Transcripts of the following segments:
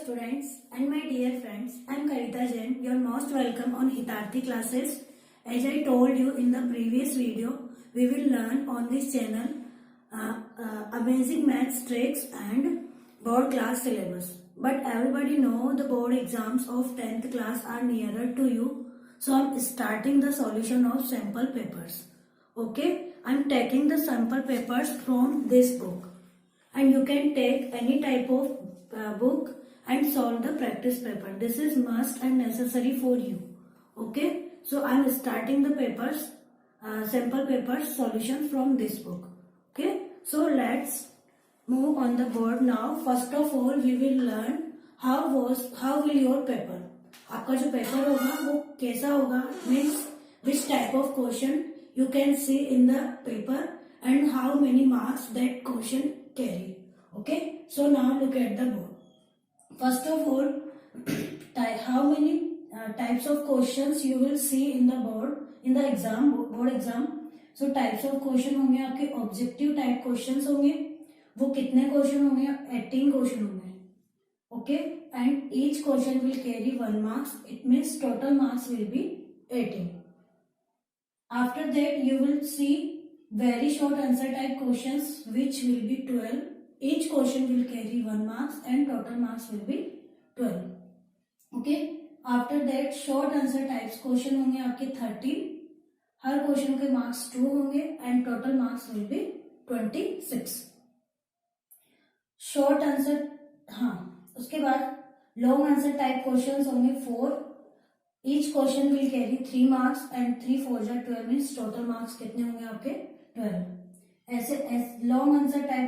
students and my dear friends, I am Kavita Jain. You are most welcome on Hitarthi classes. As I told you in the previous video, we will learn on this channel amazing maths tricks and board class syllabus. But everybody know the board exams of 10th class are nearer to you. So I am starting the solution of sample papers. Okay, I am taking the sample papers from this book. And you can take any type of book and solve the practice paper. This is must and necessary for you. Okay, so I am starting the papers, sample papers solution from this book. Okay, so let's move on the board now. First of all, we will learn how will your paper, आपका जो paper होगा वो कैसा होगा, means which type of question you can see in the paper and how many marks that question carry. Okay, so now look at the board. First of all, how many types of questions you will see in the board, in the exam, board exam. So types of question होंगे आपके objective type questions होंगे. वो कितने question होंगे? 18 question होंगे. Okay, and each question will carry 1 marks. It means total marks will be 18. After that, you will see very short answer type questions, which will be 12. Each question will carry 1 marks and total marks will be 12. Okay. After that, short answer types question होंगे आपके 30. हर question के marks 2 होंगे and total marks will be 26. Short answer, हाँ, उसके बाद long answer type questions होंगे 4. Each question will carry 3 marks and 3 4 12 means total marks कितने होंगे आपके 12. ऐसे लॉन्ग आंसर टाइप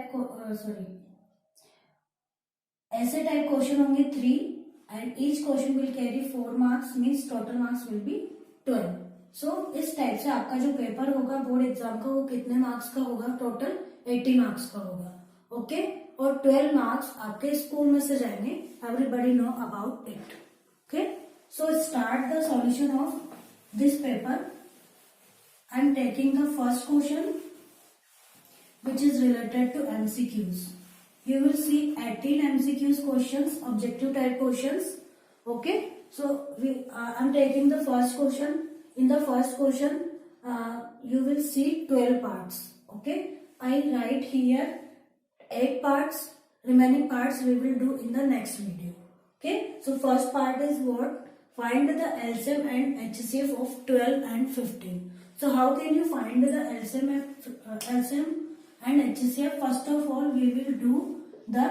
ऐसे टाइप क्वेश्चन होंगे 3 and each question will carry 4 marks means total marks will be 12. सो इस टाइप से आपका जो पेपर होगा बोर्ड एग्जाम का वो कितने मार्क्स का होगा? टोटल 80 मार्क्स का होगा. ओके, और 12 मार्क्स आपके स्कूल में से जाएंगे. Everybody know about it. Okay, so start the solution of this paper. I am taking the first question which is related to MCQs. You will see 18 MCQs questions, objective type questions. Okay, so I'm taking the first question. In the first question, you will see 12 parts. Okay, I write here 8 parts. Remaining parts we will do in the next video. Okay, so first part is what? Find the LCM and HCF of 12 and 15. So how can you find the LCM and HCF? First of all, we will do the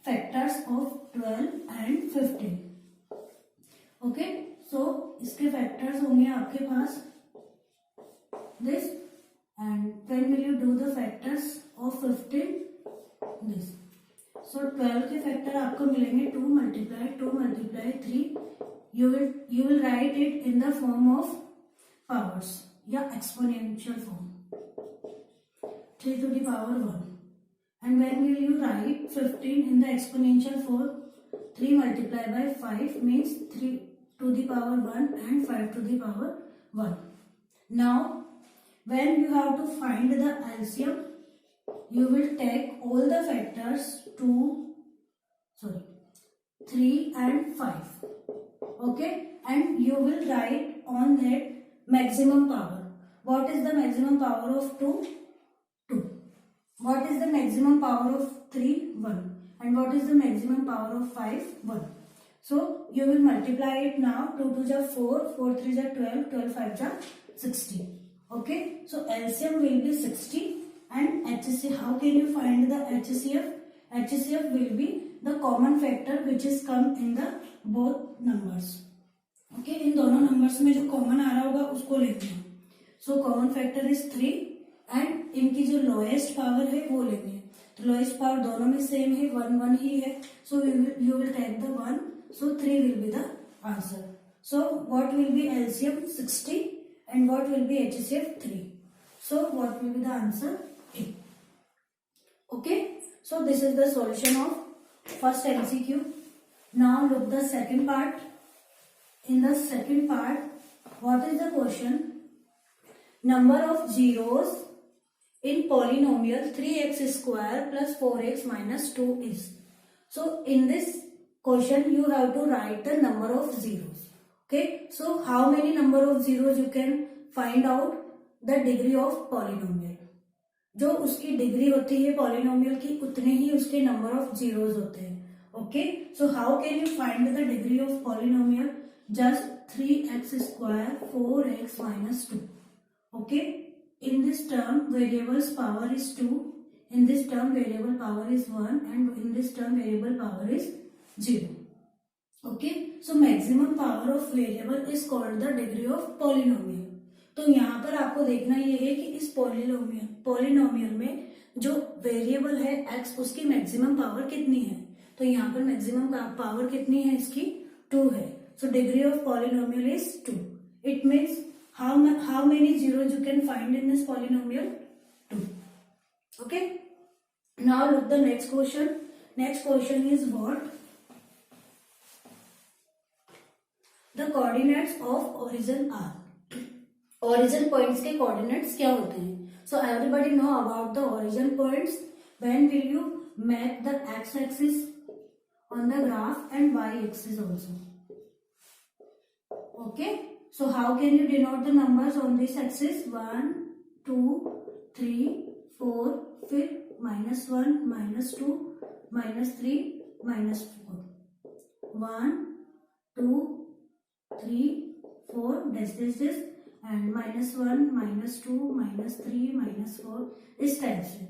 factors of 12 and 15. Okay, so इसके factors होंगे आपके पास this, and when will you do the factors of 15? This. So 12 के factor आपको मिलेंगे 2 multiply 3. You will write it in the form of powers या exponential form. 3 to the power 1. And when will you write 15 in the exponential form? 3 multiplied by 5 means 3 to the power 1 and 5 to the power 1. Now, when you have to find the LCM, you will take all the factors 3 and 5. Okay, and you will write on that maximum power. What is the maximum power of 2? 2. What is the maximum power of 3? 1. And what is the maximum power of 5? 1. So you will multiply it now. 2 2 is 4, 4 3 is 12, 12 5 is 60. Okay, so LCM will be 60 and HCF. How can you find the HCF? HCF will be the common factor which is come in the both numbers. Okay, इन दोनों numbers में जो common आ रहा होगा उसको लेंगे. So common factor is 3 and इनकी जो lowest power है वो लेंगे. तो lowest power दोनों में same है, 1 1 ही है. So you will take the 1. So 3 will be the answer. So what will be LCM? 60 and what will be HCF? 3. So what will be the answer? A. Okay, so this is the solution of first MCQ. Now look the second part. In the second part, what is the question? Number of zeros in polynomial 3x square plus 4x minus 2 is. So in this question you have to write the number of zeros. Okay, so how many number of zeros you can find out the degree of polynomial. जो उसकी degree होती है polynomial की उतने ही उसके number of zeros होते हैं. Okay, so how can you find the degree of polynomial? Just 3x square 4x minus 2. Okay, in this term variables power is 2, in this term variable power is 1 and in this term variable power is 0. Okay, so maximum power of variable is called the degree of polynomial. तो यहाँ पर आपको देखना ये है कि इस polynomial में जो वेरिएबल है x उसकी मैक्सिमम पावर कितनी है. तो यहाँ पर मैक्सिमम पावर कितनी है इसकी? 2 है. So degree of polynomial is 2. It means how many zeros you can find in this polynomial? 2. Okay, now look the next question. Next question is what? The coordinates of origin are. Origin points के coordinates क्या होते हैं? So everybody know about the origin points. When will you map the x axis on the graph and y axis also? Okay, so how can you denote the numbers on this axis? 1 2 3 4, फिर -1 -2 -3 -4. 1 2 3 4 this and -1 -2 -3 -4 इस type से.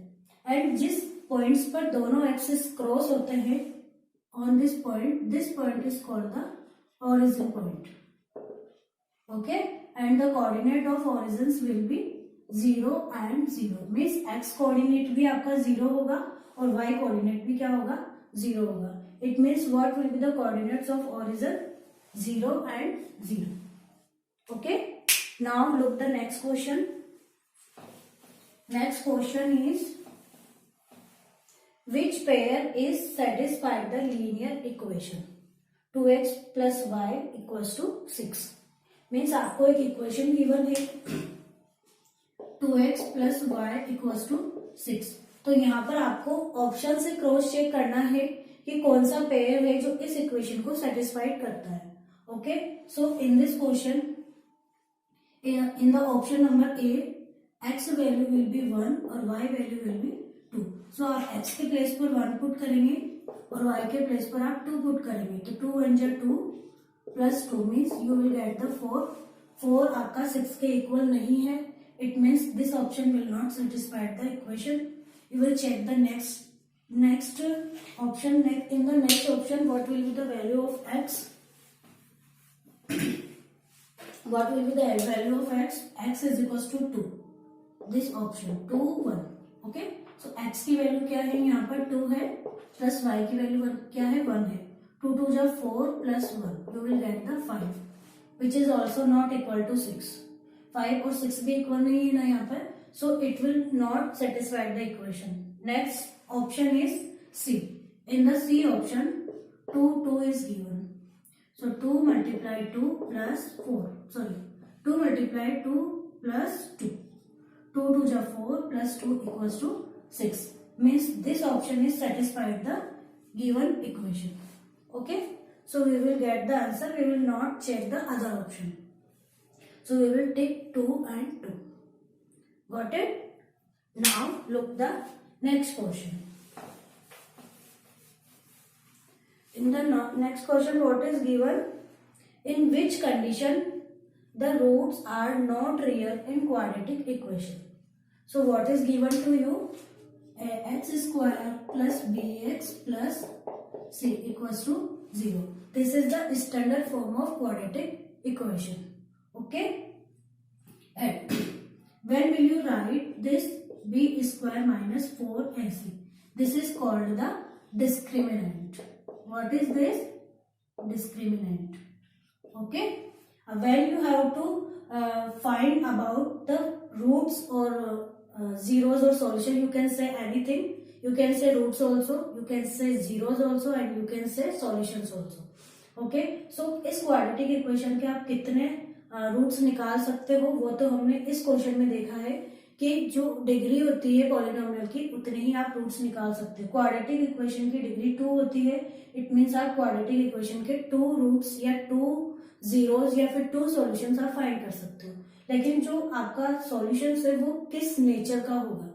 And जिस points पर दोनों axis cross होते हैं on this point is called the origin point. Okay, and the coordinate of origins will be 0 and 0. Means x coordinate भी आपका 0 होगा और वाई कोऑर्डिनेट भी क्या होगा? 0 होगा. It means what will be the coordinates of origin? 0 and 0. Okay, now look the next question. Next question is which pair is satisfied the linear equation 2x plus y equals to 6. Means आपको एक equation given है 2x plus y equals to 6. तो यहाँ पर आपको option से cross check करना है कि कौन सा पेयर है जो इस इक्वेशन को सेटिस्फाइड करता है. Okay, so in this question in the option number A, x value will be 1 और y value will be 2. So आप x के प्लेस पर 1 पुट करेंगे और y के प्लेस पर आप 2 पुट करेंगे. तो 2 1 जा 2 plus 2 means you will get the 4. 4 आपका 6 के इक्वल नहीं है. It means this option will not satisfied the equation. You will check the next option. In the next option what will be the value of x? What will be the value of x? X is equals to 2. This option 2 1. Okay, so x की value क्या है? यहाँ पर 2 है plus y की value क्या है? 1 है. 2 2 जा 4 plus 1 you will get the 5 which is also not equal to 6. 5 और 6 भी इक्वल नहीं है ना यहाँ पर. So it will not satisfy the equation. Next option is C. In the C option 2 is given. So 2 multiply 2 plus 4. Sorry, 2 multiply 2 plus 2. 2 2 ja 4 plus 2 equals to 6. Means this option is satisfied the given equation. Okay, so we will get the answer. We will not check the other option. So we will take 2 and 2. Got it? Now look the next question. In the next question, what is given? In which condition the roots are not real in quadratic equation? So what is given to you? X square plus bx plus c equals to 0. This is the standard form of quadratic equation. Okay? And when will you write this b square minus 4ac? This is called the discriminant. What is this? Discriminant. Okay, when you have to find about the roots or zeros or solution, you can say anything. You can say roots also, you can say zeros also and you can say solutions also. Okay, so इस quadratic equation के आप कितने roots निकाल सकते हो वो तो हमने इस क्वेश्चन में देखा है कि जो डिग्री होती है पॉलिनोमियल की उतने ही आप रूट्स निकाल सकते हैं। क्वाड्रेटिक इक्वेशन की डिग्री 2 होती है, इट मीन्स आप क्वाड्रेटिक इक्वेशन के 2 रूट्स या 2 जीरोस या फिर 2 सॉल्यूशंस आप फाइंड कर सकते हो। लेकिन जो आपका सॉल्यूशंस है वो किस नेचर का होगा,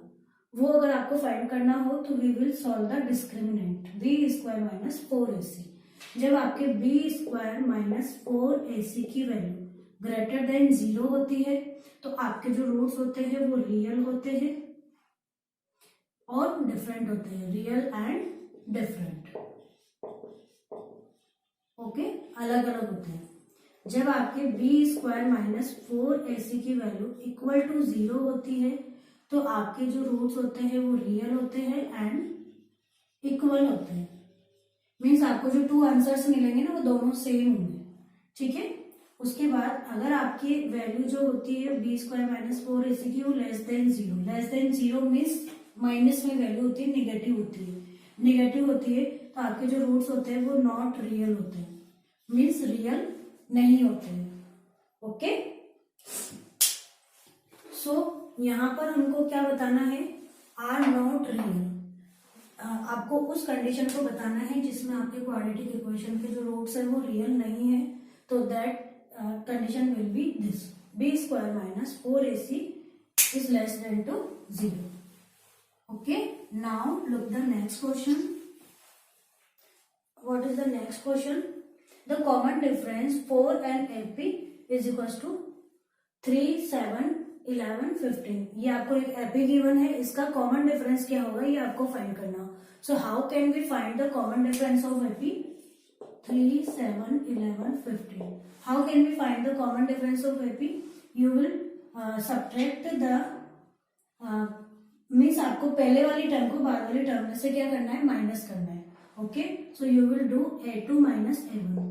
वो अगर आपको फाइंड करना हो तो we will solve the discriminant b square minus 4ac। जब आपके बी स्क्वायर माइनस 4ac की वैल्यू ग्रेटर देन 0 होती है तो आपके जो रूट्स होते हैं वो रियल होते हैं और डिफरेंट होते हैं, रियल एंड डिफरेंट। ओके, अलग अलग होते हैं। जब आपके बी स्क्वायर माइनस 4ac की वैल्यू इक्वल टू 0 होती है तो आपके जो रूट्स होते हैं वो रियल होते हैं एंड इक्वल होते हैं। मीन्स आपको जो 2 आंसर्स मिलेंगे ना वो दोनों सेम होंगे। ठीक है, उसके बाद अगर आपकी वैल्यू जो होती है बी स्क्वायर माइनस 4ac की वो लेस देन 0 मीन्स माइनस में वैल्यू होती है, निगेटिव होती है। निगेटिव होती है तो आपके जो रूट्स होते हैं वो नॉट रियल होते हैं, मीन्स रियल नहीं होते हैं। ओके, सो यहाँ पर हमको क्या बताना है, आर नॉट रियल। आपको उस कंडीशन को बताना है जिसमें आपके क्वाड्रेटिक इक्वेशन के जो रूट्स है वो रियल नहीं है, तो that condition will be this, b square minus 4ac is less than to 0. Okay, now look the next question. What is the next question? The common difference 4 and AP is equals to 3, 7, 11, 15. ये आपको एक AP given है, इसका common difference क्या होगा ये आपको find करना। So how can we find the common difference of AP? 3, 7, 11, 15. How can we find the common difference of AP? You will subtract the means आपको पहले वाली टर्म को बाद वाली टर्म में से क्या करना है, माइनस करना है। Okay, so you will do a2 minus a1,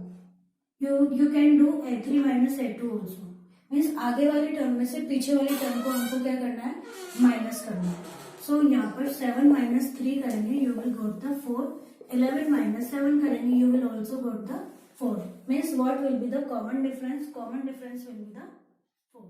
you can do a3 minus a2 also. Means आगे वाली टर्म में से पीछे वाली टर्म को हमको क्या करना है, माइनस करना है। सो यहाँ पर 7 माइनस 3 करेंगे, you will got the 4। 11 minus 7 करेंगे, you will also got the 4. Means what will be the common difference? Common difference will be the 4.